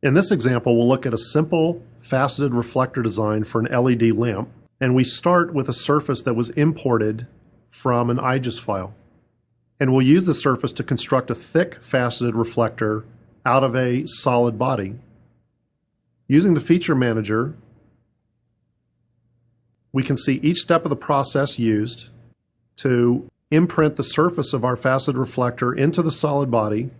In this example, we'll look at a simple faceted reflector design for an LED lamp, and we start with a surface that was imported from an IGES file. And we'll use the surface to construct a thick faceted reflector out of a solid body. Using the feature manager, we can see each step of the process used to imprint the surface of our faceted reflector into the solid body.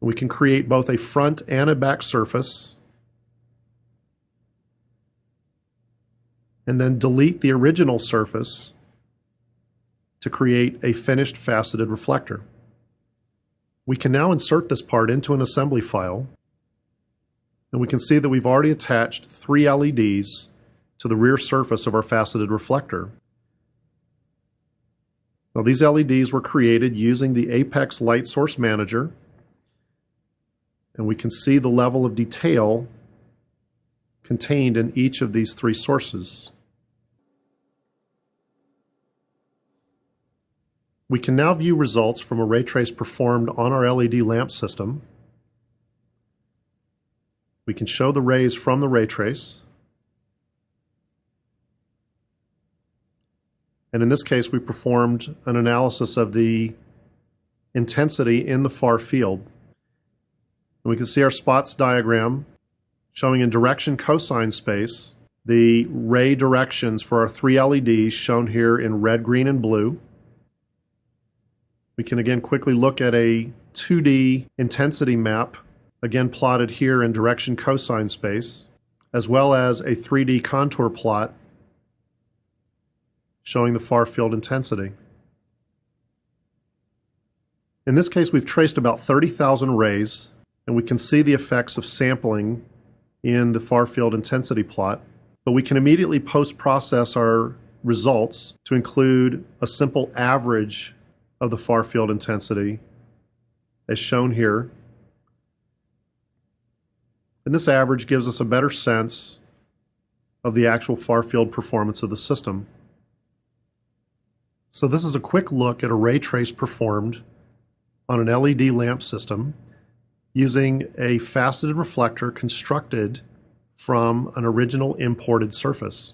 We can create both a front and a back surface, and then delete the original surface to create a finished faceted reflector. We can now insert this part into an assembly file, and we can see that we've already attached 3 LEDs to the rear surface of our faceted reflector. Now, these LEDs were created using the Apex Light Source Manager, and we can see the level of detail contained in each of these 3 sources. We can now view results from a ray trace performed on our LED lamp system. We can show the rays from the ray trace. And in this case, we performed an analysis of the intensity in the far field. And we can see our spots diagram showing in direction cosine space the ray directions for our 3 LEDs shown here in red, green, and blue. We can again quickly look at a 2D intensity map, again plotted here in direction cosine space, as well as a 3D contour plot showing the far field intensity. In this case, we've traced about 30,000 rays, and we can see the effects of sampling in the far field intensity plot, but we can immediately post-process our results to include a simple average of the far field intensity as shown here. And this average gives us a better sense of the actual far field performance of the system. So this is a quick look at a ray trace performed on an LED lamp system using a faceted reflector constructed from an original imported surface.